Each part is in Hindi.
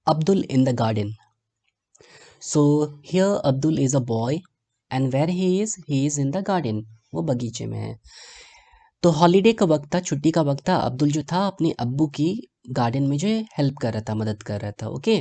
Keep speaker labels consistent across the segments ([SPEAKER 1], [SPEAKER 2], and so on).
[SPEAKER 1] Abdul in the garden. So here Abdul is a boy and where he is in the garden. वो बगीचे में है. तो हॉलीडे का वक्त था, छुट्टी का वक्त था. अब्दुल जो था अपने अब्बू की गार्डन में जो है हेल्प कर रहा था, मदद कर रहा था. ओके.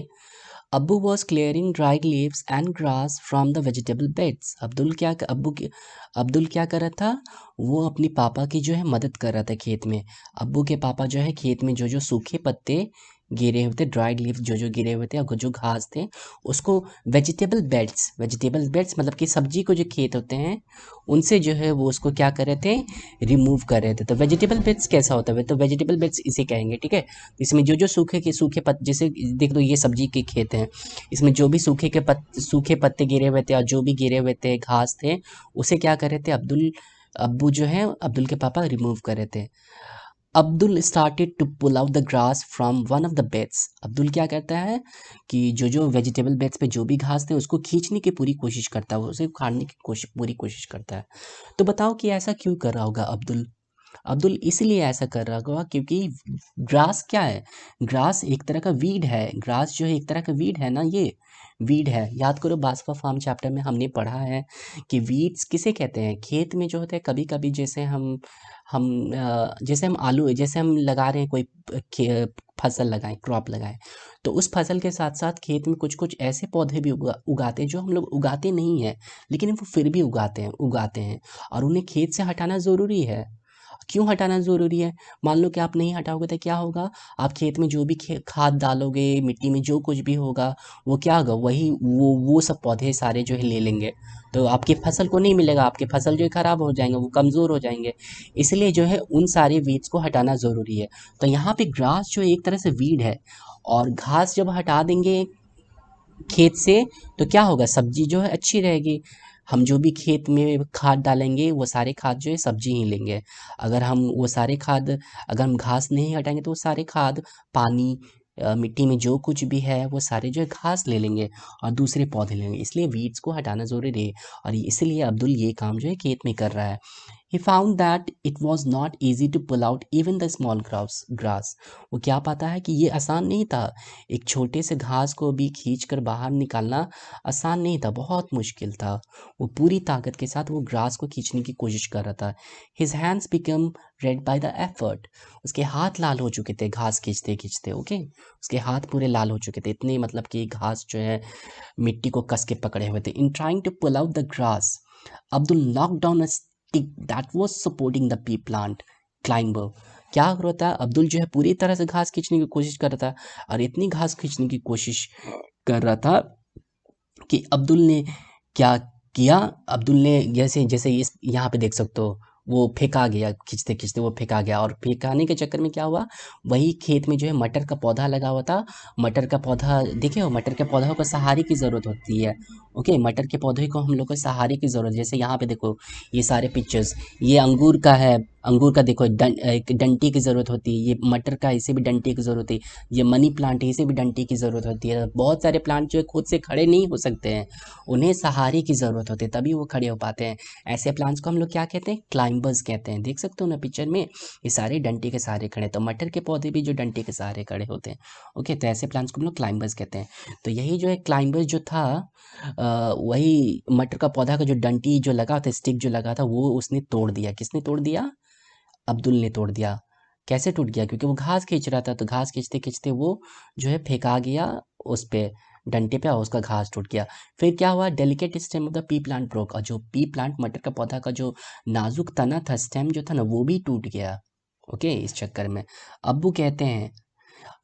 [SPEAKER 1] अब्बू was clearing dried leaves and grass from the vegetable beds. Abdul क्या कर रहा था? वो अपनी पापा की जो है मदद कर रहा था खेत में. अब्बू के पापा जो है खेत में जो जो सूखे पत्ते गिरे हुए थे, ड्राइड लीव्स जो जो गिरे हुए थे और जो घास थे, उसको वेजिटेबल बेड्स मतलब कि सब्जी को जो खेत होते हैं उनसे जो है वो उसको क्या कर रहे थे, रिमूव कर रहे थे. तो वेजिटेबल बेड्स कैसा होता है? तो वेजिटेबल बेड्स इसे कहेंगे. ठीक है. इसमें जो जो सूखे पत्ते, जैसे देख लो ये सब्जी के खेत हैं, इसमें जो भी सूखे पत्ते गिरे हुए थे और जो भी गिरे हुए थे घास थे, उसे क्या कर रहे थे अब्बू जो है अब्दुल के पापा रिमूव कर रहे थे. Abdul started to pull out the grass from one of the beds. Abdul क्या करता है कि जो जो वेजिटेबल बेड्स पे जो भी घास थे उसको खींचने की पूरी कोशिश करता है, उसे उखाड़ने की पूरी कोशिश करता है. तो बताओ कि ऐसा क्यों कर रहा होगा अब्दुल? अब्दुल इसलिए ऐसा कर रहा होगा क्योंकि ग्रास क्या है? ग्रास एक तरह का वीड है. ग्रास जो है एक तरह का वीड है ना, ये वीड है. याद करो बासवा फार्म चैप्टर में हमने पढ़ा है कि वीड्स किसे कहते हैं. खेत में जो होते हैं कभी कभी, जैसे हम आलू, जैसे हम लगा रहे हैं कोई फसल लगाएं, क्रॉप लगाएं, तो उस फसल के साथ साथ खेत में कुछ कुछ ऐसे पौधे भी उगाते हैं जो हम लोग उगाते नहीं हैं, लेकिन वो फिर भी उगाते हैं और उन्हें खेत से हटाना ज़रूरी है. क्यों हटाना ज़रूरी है? मान लो कि आप नहीं हटाओगे तो क्या होगा? आप खेत में जो भी खाद डालोगे, मिट्टी में जो कुछ भी होगा, वो क्या होगा, वही वो सब पौधे सारे जो है ले लेंगे. तो आपकी फसल को नहीं मिलेगा, आपकी फसल जो है खराब हो जाएंगे, वो कमज़ोर हो जाएंगे. इसलिए जो है उन सारे वीड्स को हटाना ज़रूरी है. तो यहाँ पे ग्रास जो एक तरह से वीड है, और घास जब हटा देंगे खेत से तो क्या होगा, सब्जी जो है अच्छी रहेगी. हम जो भी खेत में खाद डालेंगे वो सारे खाद जो है सब्जी ही लेंगे. अगर हम घास नहीं हटाएंगे तो वो सारे खाद, पानी, मिट्टी में जो कुछ भी है वो सारे जो है घास ले लेंगे और दूसरे पौधे लेंगे. इसलिए वीड्स को हटाना ज़रूरी है और इसलिए अब्दुल ये काम जो है खेत में कर रहा है. He found that it was not easy to pull out even the small grass. वो क्या पाता है कि ये आसान नहीं था. एक छोटे से घास को भी खींच कर बाहर निकालना आसान नहीं था, बहुत मुश्किल था. वो पूरी ताकत के साथ वो ग्रास को खींचने की कोशिश कर रहा था. His hands became red by the effort. उसके हाथ लाल हो चुके थे घास खींचते खींचते. ओके. उसके हाथ पूरे लाल हो चुके थे, इतने मतलब कि घास जो है मिट्टी को कस के पकड़े हुए थे. In trying to pull out the grass, Abdul knocked down a stick that was supporting the pea plant climber. क्या हो रहा था? अब्दुल जो है पूरी तरह से घास खींचने की कोशिश कर रहा था और इतनी घास खींचने की कोशिश कर रहा था कि अब्दुल ने क्या किया, अब्दुल ने जैसे जैसे इस यहाँ पे देख सकते हो वो फेंका गया, खींचते खींचते वो फेंका गया और फेंकाने के चक्कर में क्या हुआ, वही खेत में जो है मटर का पौधा लगा हुआ था. मटर का पौधा देखे हो, मटर के पौधों को सहारे की ज़रूरत होती है. ओके. मटर के पौधे को हम लोग को सहारे की ज़रूरत, जैसे यहाँ पे देखो ये सारे पिक्चर्स, ये अंगूर का है. अंगूर का देखो एक डंटी की ज़रूरत होती है. ये मटर का, इसे भी डंटी की ज़रूरत है. ये मनी प्लांट है, इसे भी डंटी की ज़रूरत होती है. बहुत सारे प्लांट जो है खुद से खड़े नहीं हो सकते हैं, उन्हें सहारे की ज़रूरत होती है तभी वो खड़े हो पाते हैं. ऐसे प्लांट्स को हम लोग क्या कहते हैं? क्लाइंबर्स कहते हैं. देख सकते हो ना पिक्चर में, ये सारे डंटी के सहारे खड़े हैं. तो मटर के पौधे भी जो डंटी के सहारे खड़े होते हैं. ओके. तो ऐसे प्लांट्स को हम लोग क्लाइंबर्स कहते हैं. तो यही जो है क्लाइंबर्स जो था, वही मटर का पौधा का जो डंटी जो लगा था, स्टिक जो लगा था, वो उसने तोड़ दिया. किसने तोड़ दिया? अब्दुल ने तोड़ दिया. कैसे टूट गया? क्योंकि वो घास खींच रहा था, तो घास खींचते खींचते वो जो है फेंका गया उस पे, डंडे पे, और उसका घास टूट गया. फिर क्या हुआ? Delicate stem of the P plant broke. और जो पी प्लांट, मटर का पौधा का जो नाजुक तना था, स्टेम जो था ना, वो भी टूट गया. ओके. इस चक्कर में अब्बू कहते हैं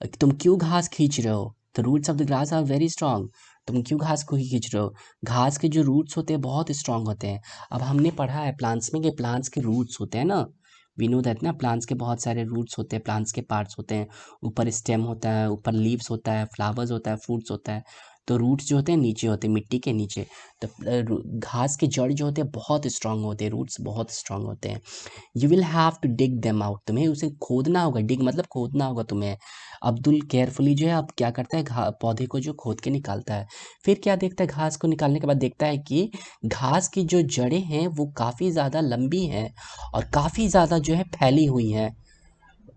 [SPEAKER 1] कि तुम क्यों घास खींच रहे हो? The roots of the grass are very strong. तुम क्यों घास को ही खींच रहे हो? घास के जो रूट्स होते हैं बहुत स्ट्रांग होते हैं. अब हमने पढ़ा है प्लांट्स में कि प्लांट्स के रूट्स होते हैं ना, वी नो दैट ना, प्लांट्स के बहुत सारे रूट्स होते हैं, प्लांट्स के पार्ट्स होते हैं. ऊपर स्टेम होता है, ऊपर लीव्स होता है, फ्लावर्स होता है, फ्रूट्स होता है. तो रूट्स जो होते हैं नीचे होते हैं, मिट्टी के नीचे. तो घास के जड़ जो होते हैं बहुत स्ट्रांग होते हैं, रूट्स बहुत स्ट्रांग होते हैं. You will have to dig them out. तुम्हें उसे खोदना होगा. डिग मतलब खोदना होगा तुम्हें. अब्दुल केयरफुली जो है अब क्या करता है, पौधे को जो खोद के निकालता है. फिर क्या देखता है, घास को निकालने के बाद देखता है कि घास की जो जड़ें हैं वो काफ़ी ज़्यादा लंबी हैं और काफ़ी ज़्यादा जो है फैली हुई हैं.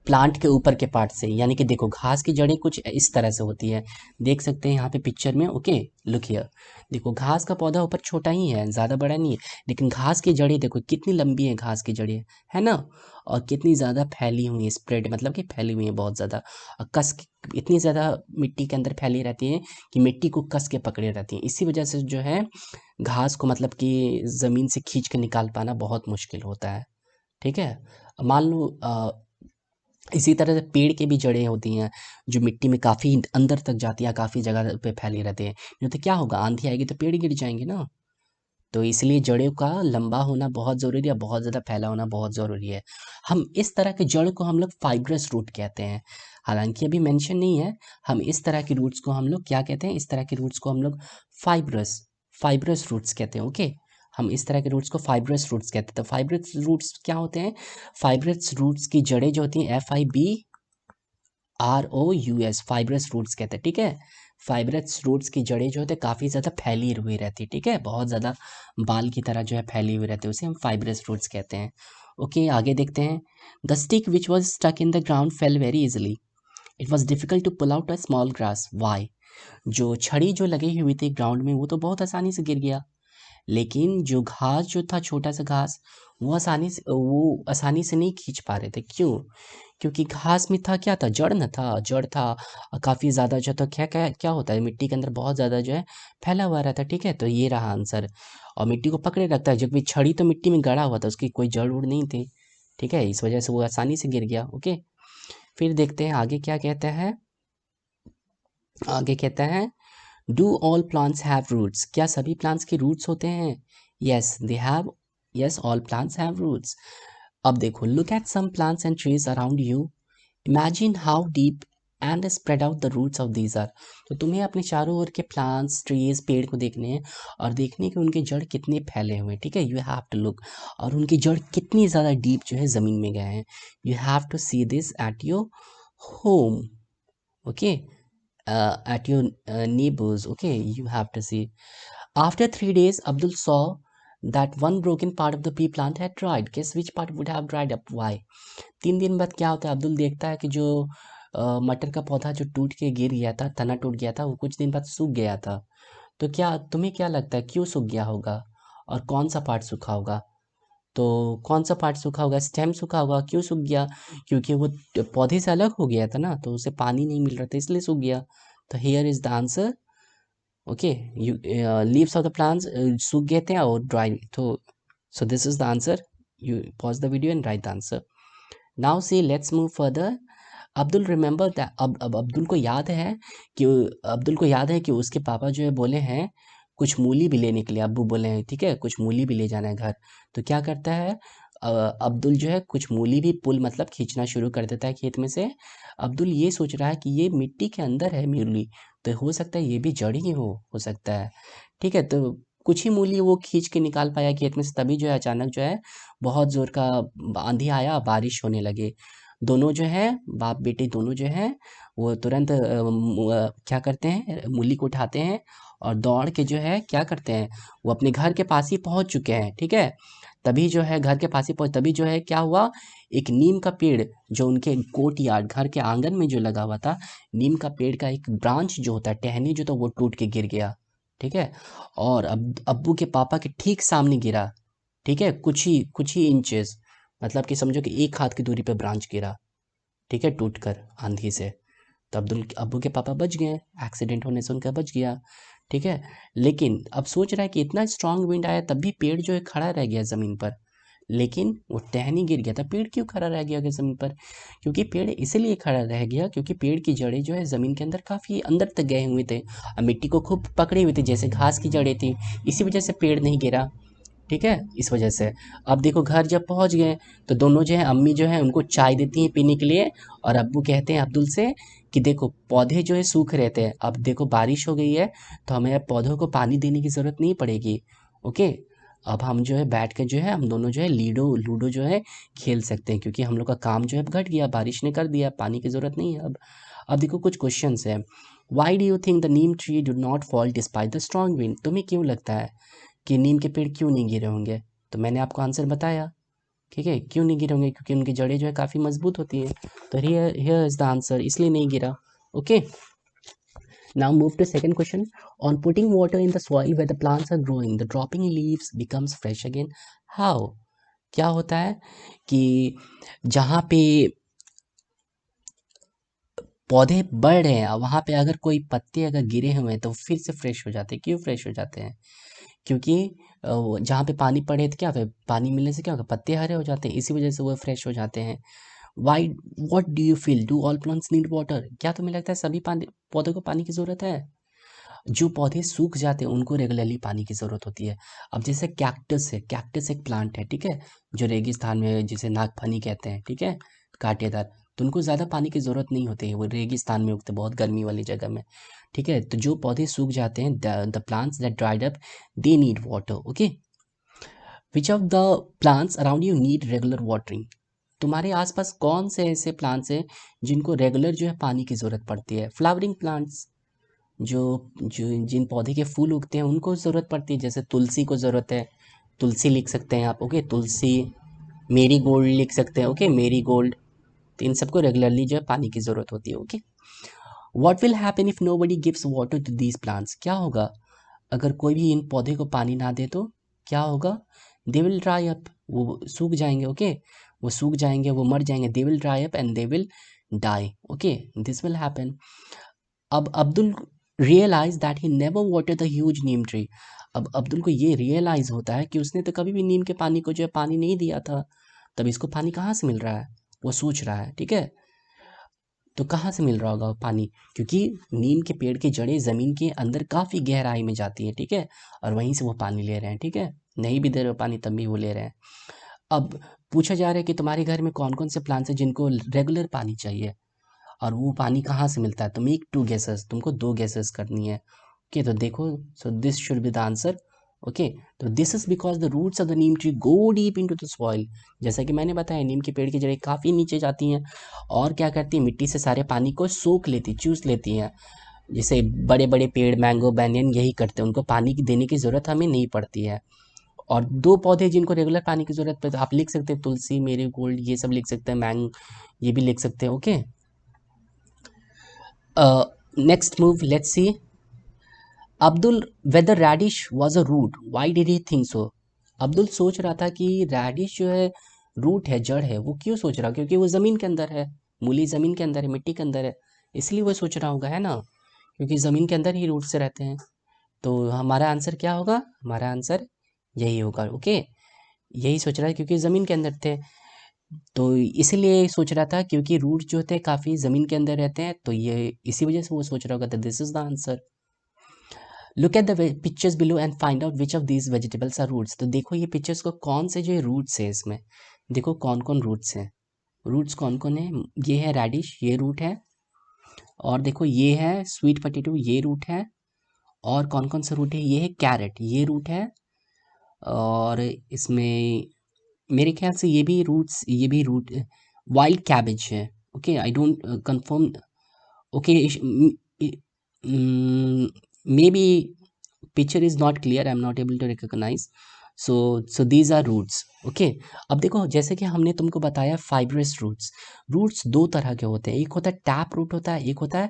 [SPEAKER 1] प्लांट के ऊपर के पार्ट से, यानी कि देखो घास की जड़ें कुछ इस तरह से होती है, देख सकते हैं यहाँ पे पिक्चर में। ओके, लुक हियर, देखो घास का पौधा ऊपर छोटा ही है, ज़्यादा बड़ा नहीं है, लेकिन घास की जड़ें देखो कितनी लंबी है, घास की जड़ें, है ना, और कितनी ज़्यादा फैली हुई है, स्प्रेड मतलब कि फैली हुई है बहुत ज़्यादा, और इतनी ज़्यादा मिट्टी के अंदर फैली रहती है कि मिट्टी को कस के पकड़े रहती है। इसी वजह से जो है घास को मतलब कि ज़मीन से खींच के निकाल पाना बहुत मुश्किल होता है। ठीक है, मान लो इसी तरह से पेड़ की भी जड़ें होती हैं जो मिट्टी में काफ़ी अंदर तक जाती है, काफ़ी जगह पे फैली रहती है, नहीं तो क्या होगा, आंधी आएगी तो पेड़ गिर जाएंगे ना। तो इसलिए जड़ों का लंबा होना बहुत ज़रूरी है, बहुत ज़्यादा फैला होना बहुत ज़रूरी है। हम इस तरह के जड़ को हम लोग फाइब्रस रूट कहते हैं, हालांकि अभी मेंशन नहीं है। हम इस तरह के रूट्स को हम लोग क्या कहते हैं, इस तरह के रूट्स को हम लोग फाइब्रस फाइब्रस रूट्स कहते हैं। ओके, हम इस तरह के रूट्स को फाइब्रस रूट्स कहते हैं। तो फाइब्रस रूट्स क्या होते हैं, फाइब्रस रूट्स की जड़ें जो होती हैं FIBROUS, फाइब्रस रूट्स कहते हैं। ठीक है, फाइब्रस रूट्स की जड़ें जो होते हैं काफ़ी ज़्यादा फैली हुई रहती है। ठीक है, बहुत ज़्यादा बाल की तरह जो है फैली हुई रहती है, उसे हम फाइब्रस रूट्स कहते हैं। ओके, आगे देखते हैं। The stick which was stuck in the ground fell very easily, it was difficult to pull out a small grass, why. जो छड़ी जो लगी हुई थी ग्राउंड में वो तो बहुत आसानी से गिर गया, लेकिन जो घास जो था, छोटा सा घास, वो आसानी से नहीं खींच पा रहे थे। क्यों? क्योंकि घास में था, क्या था, जड़ न था, जड़ था काफ़ी ज़्यादा जो, तो क्या क्या क्या होता है, मिट्टी के अंदर बहुत ज़्यादा जो है फैला हुआ रहता है। ठीक है, तो ये रहा आंसर, और मिट्टी को पकड़े रखता है, जबकि छड़ी तो मिट्टी में गड़ा हुआ था, उसकी कोई जड़ उड़ नहीं थी। ठीक है, इस वजह से वो आसानी से गिर गया। ओके, फिर देखते हैं आगे क्या कहते हैं। आगे कहते हैं, do all plants have roots, क्या सभी प्लांट्स के रूट्स होते हैं? Yes they have, yes all plants have roots. अब देखो, look at some plants and trees around you, imagine how deep and spread out the roots of these are. तो तुम्हें अपने चारों ओर के प्लांट्स, ट्रीज, पेड़ को देखने हैं और देखने के उनके जड़ कितने फैले हुए हैं। ठीक है, यू हैव टू लुक, और उनकी जड़ कितनी ज़्यादा डीप जो है ज़मीन में गए हैं। You have to see this at your home. Okay, at your neighbors. Okay, you have to see. After 3 days, Abdul saw that one broken part of the pea plant had dried. Guess which part would have dried up? Why? 3 दिन बाद क्या होता है, अब्दुल देखता है कि जो मटर का पौधा जो टूट के गिर गया था, तना टूट गया था, वो कुछ दिन बाद सूख गया था। तो क्या तुम्हें क्या लगता है क्यों सूख गया होगा, और कौन सा पार्ट सूखा होगा? तो कौन सा पार्ट सूखा होगा, स्टेम सूखा होगा। क्यों सूख गया? क्योंकि वो पौधे से अलग हो गया था ना, तो उसे पानी नहीं मिल रहा था, इसलिए सूख गया। तो here is the answer. Okay, you leaves of the plants सूख गए थे और ड्राई, तो so this is the answer. You pause the video and right the answer. Now see let's move further. Abdul remember that, अब अब्दुल को याद है कि उसके पापा जो है बोले हैं कुछ मूली भी लेने के लिए, अब्बू बोले हैं, ठीक है, कुछ मूली भी ले जाना है घर। तो क्या करता है, अब्दुल जो है कुछ मूली भी पुल मतलब खींचना शुरू कर देता है खेत में से। अब्दुल ये सोच रहा है कि ये मिट्टी के अंदर है मूली, तो हो सकता है ये भी जड़ ही हो सकता है। ठीक है, तो कुछ ही मूली वो खींच के निकाल पाया खेत में से, तभी जो है अचानक जो है बहुत ज़ोर का आंधी आया, बारिश होने लगे। दोनों जो है बाप बेटे दोनों जो है वो तुरंत क्या करते हैं, मूली को उठाते हैं और दौड़ के जो है क्या करते हैं, वो अपने घर के पास ही पहुंच चुके हैं। ठीक है, तभी जो है घर के पास ही पहुंच, तभी जो है क्या हुआ, एक नीम का पेड़ जो उनके कोर्ट यार्ड, घर के आंगन में जो लगा हुआ था, नीम का पेड़ का एक ब्रांच जो होता है, टहनी जो था, वो टूट के गिर गया। ठीक है, और अब अब्बू के पापा के ठीक सामने गिरा। ठीक है, कुछ ही इंचेस, मतलब कि समझो कि एक हाथ की दूरी पे ब्रांच गिरा। ठीक है, टूट कर आंधी से। तो अब्बू के पापा बच गए, एक्सीडेंट होने से उनका बच गया। ठीक है, लेकिन अब सोच रहा है कि इतना स्ट्रांग विंड आया तब भी पेड़ जो है खड़ा रह गया ज़मीन पर, लेकिन वो टहनी गिर गया था। पेड़ क्यों खड़ा रह गया ज़मीन पर? क्योंकि पेड़ इसलिए खड़ा रह गया क्योंकि पेड़ की जड़ें जो है ज़मीन के अंदर काफ़ी अंदर तक गए हुए थे और मिट्टी को खूब पकड़े हुए थे, जैसे घास की जड़ें थी। इसी वजह से पेड़ नहीं गिरा। ठीक है, इस वजह से। अब देखो घर जब पहुंच गए तो दोनों जो है, अम्मी जो है उनको चाय देती हैं पीने के लिए, और अब्बू कहते हैं अब्दुल से कि देखो पौधे जो है सूख रहे थे, अब देखो बारिश हो गई है तो हमें अब पौधों को पानी देने की ज़रूरत नहीं पड़ेगी। ओके, अब हम जो है बैठ कर जो है हम दोनों जो है लूडो जो है खेल सकते हैं, क्योंकि हम लोग का काम जो है अब घट गया, बारिश ने कर दिया, पानी की ज़रूरत नहीं है अब। देखो कुछ क्वेश्चंस है। Why do you think the neem tree do not fall despite the strong wind? तुम्हें क्यों लगता है कि नीम के पेड़ क्यों नहीं गिरे होंगे? तो मैंने आपको आंसर बताया। ठीक है, क्यों नहीं गिरे होंगे? क्योंकि उनकी जड़ें जो है काफ़ी मजबूत होती हैं। तो हियर इज द आंसर, इसलिए नहीं गिरा। Okay, now move to second question. On putting water in the soil where the plants are growing the dropping leaves becomes fresh again, how? क्या होता है कि जहाँ पे पौधे बढ़ रहे हैं वहाँ पे अगर कोई पत्ते अगर गिरे हुए हैं तो फिर से फ्रेश हो जाते हैं। क्यों फ्रेश हो जाते हैं? क्योंकि जहाँ पे पानी पड़े तो क्या होगा, पानी मिलने से क्या होगा, पत्ते हरे हो जाते हैं, इसी वजह से वो फ्रेश हो जाते हैं। Why, what do you feel, do all plants need water? क्या तुम्हें लगता है सभी पानी पौधों को पानी की ज़रूरत है? जो पौधे सूख जाते हैं उनको रेगुलरली पानी की ज़रूरत होती है। अब जैसे कैक्टस है, कैक्टस एक प्लांट है, ठीक है, जो रेगिस्तान में जिसे नागफनी कहते हैं, ठीक है, कांटेदार, तो उनको ज़्यादा पानी की ज़रूरत नहीं होती है, वो रेगिस्तान में उगते बहुत गर्मी वाली जगह में, ठीक है। तो जो पौधे सूख जाते हैं, the plants that dried up, they need water. Okay, which of the plants around you need regular watering? तुम्हारे आसपास कौन से ऐसे प्लांट्स हैं जिनको रेगुलर जो है पानी की ज़रूरत पड़ती है? फ्लावरिंग प्लांट्स, जो जो जिन पौधे के फूल उगते हैं उनको ज़रूरत पड़ती है, जैसे तुलसी को ज़रूरत है, तुलसी लिख सकते हैं आप। ओके, तुलसी, मेरी गोल्ड लिख सकते हैं। ओके, मेरी गोल्ड, तो इन सबको रेगुलरली जो है पानी की ज़रूरत होती है। Okay, what will happen if nobody gives water to these plants? क्या होगा अगर कोई भी इन पौधे को पानी ना दे तो? क्या होगा? दे विल ड्राई अप, वो सूख जाएंगे। ओके, वो सूख जाएंगे, वो मर जाएंगे। They will dry up and they will die. Okay, this will happen. अब Abdul realise that he never water the huge neem tree. अब अब्दुल को ये रियलाइज होता है कि उसने तो कभी भी नीम के पानी को जो है पानी नहीं दिया था, तब इसको पानी कहाँ से मिल रहा है? वो सोच रहा है, ठीक है। तो कहाँ से मिल रहा होगा पानी? क्योंकि नीम के पेड़ की जड़ें ज़मीन के अंदर काफ़ी गहराई में जाती हैं, ठीक है, और वहीं से वो पानी ले रहे हैं, ठीक है, नहीं भी दे रहे हो पानी तब भी वो ले रहे हैं। अब पूछा जा रहा है कि तुम्हारे घर में कौन कौन से प्लांट्स हैं जिनको रेगुलर पानी चाहिए, और वो पानी कहाँ से मिलता है? तो मेक टू गेसेस, तुमको 2 गेसेस करनी है। ओके, तो देखो, so this should be the answer. Okay, तो this is because the roots of the neem tree go deep into the soil. जैसा कि मैंने बताया, नीम के पेड़ की जड़ें काफ़ी नीचे जाती हैं और क्या करती हैं, मिट्टी से सारे पानी को सोख लेती, चूस लेती हैं। जैसे बड़े बड़े पेड़, मैंगो, बैनियन यही करते हैं, उनको पानी की देने की ज़रूरत हमें नहीं पड़ती है। और 2 पौधे जिनको रेगुलर पानी की ज़रूरत पड़ती है, आप लिख सकते हैं तुलसी, मेरीगोल्ड, ये सब लिख सकते हैं, ये भी लिख सकते हैं। Okay, next move, let's see. Abdul, whether radish was a root, why did he think so? Abdul सोच रहा था कि रैडिश जो है रूट है, जड़ है। वो क्यों सोच रहा? क्योंकि वो ज़मीन के अंदर है, मूली ज़मीन के अंदर है, मिट्टी के अंदर है, इसलिए वो सोच रहा होगा, है ना, क्योंकि ज़मीन के अंदर ही रूट से रहते हैं। तो हमारा आंसर क्या होगा? हमारा आंसर यही होगा। ओके, यही सोच रहा है क्योंकि ज़मीन के अंदर थे, तो इसीलिए सोच रहा था, क्योंकि रूट जो थे काफ़ी ज़मीन के अंदर रहते हैं, तो ये इसी वजह से वो सोच रहा होगा। तो this is the answer. Look at the pictures below and find out which of these vegetables are roots. तो देखो ये पिक्चर्स को, कौन से जो रूट्स है इसमें, देखो कौन कौन रूट्स हैं। रूट्स कौन कौन है? ये है रेडिश, ये रूट है, और देखो ये है स्वीट पोटैटो, ये रूट है, और कौन कौन सा रूट है? ये है कैरेट, ये रूट है, और इसमें मेरे ख्याल से ये भी रूट्स, ये भी रूट, वाइल्ड कैबेज है। Okay, I don't confirm. Okay, maybe picture is not clear, I'm not able to recognize, so these are roots. Okay, अब देखो, जैसे कि हमने तुमको बताया फाइब्रस रूट्स। रूट्स 2 तरह के होते हैं, एक होता है टैप रूट होता है, एक होता है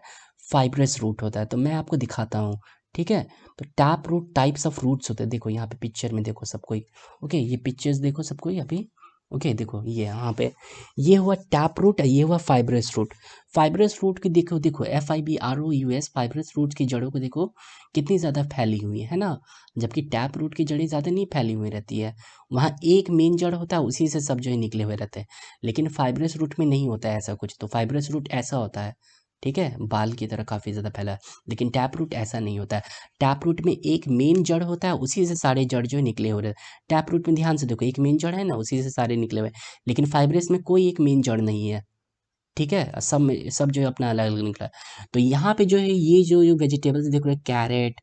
[SPEAKER 1] फाइब्रस रूट होता है। तो मैं आपको दिखाता हूँ, ठीक है। तो tap root types of roots होते हैं, देखो यहाँ पे पिक्चर में देखो सब कोई। ओके, ये पिक्चर्स देखो सब कोई अभी। ओके, देखो ये यहाँ पे, ये हुआ टैप रूट, ये हुआ फाइब्रस रूट। फाइब्रस रूट की देखो, देखो FIBROUS, फाइब्रस रूट की जड़ों को देखो कितनी ज़्यादा फैली हुई है ना, जबकि टैप रूट की जड़ें ज़्यादा नहीं फैली हुई रहती है। वहाँ एक मेन जड़ होता है, उसी से सब जो है निकले हुए रहते हैं, लेकिन फाइब्रस रूट में नहीं होता है ऐसा कुछ। तो फाइब्रस रूट ऐसा होता है, ठीक है, बाल की तरह काफ़ी ज़्यादा फैला है, लेकिन टैप रूट ऐसा नहीं होता है। टैप रूट में एक मेन जड़ होता है, उसी से सारे जड़ जो है निकले हो रहे हैं। टैप रूट में ध्यान से देखो, एक मेन जड़ है ना, उसी से सारे निकले हुए, लेकिन फाइब्रस में कोई एक मेन जड़ नहीं है, ठीक है, सब में सब जो है अपना अलग अलग निकला है। तो यहाँ पे जो है ये जो वेजिटेबल्स देख रहे हो, कैरेट,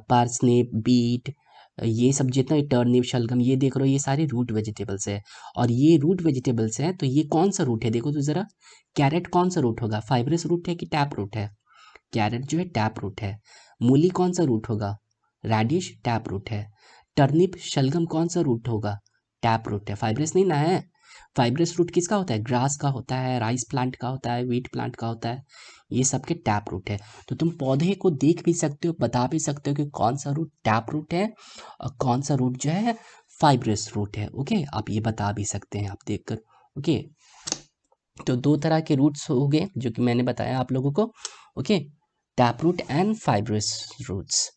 [SPEAKER 1] पार्सनिप, बीट, ये सब जितना टर्निप, शलगम, ये देख रहे हो, ये सारे रूट वेजिटेबल्स है। और ये रूट वेजिटेबल्स हैं, तो ये कौन सा रूट है देखो तो ज़रा, कैरेट कौन सा रूट होगा? फाइब्रस रूट है कि टैप रूट है? कैरेट जो है टैप रूट है। मूली कौन सा रूट होगा? रेडिश टैप रूट है। टर्निप, शलगम कौन सा रूट होगा? टैप रूट है, फाइब्रस नहीं ना है। फाइब्रस रूट किसका होता है? ग्रास का होता है, राइस प्लांट का होता है, व्हीट प्लांट का होता है, ये सबके टैप रूट है। तो तुम पौधे को देख भी सकते हो, बता भी सकते हो कि कौन सा रूट टैप रूट है और कौन सा रूट जो है फाइब्रस रूट है। ओके, आप ये बता भी सकते हैं आप देखकर। ओके, तो दो तरह के रूट्स हो गए जो कि मैंने बताया आप लोगों को। Okay, tap root and fibrous roots.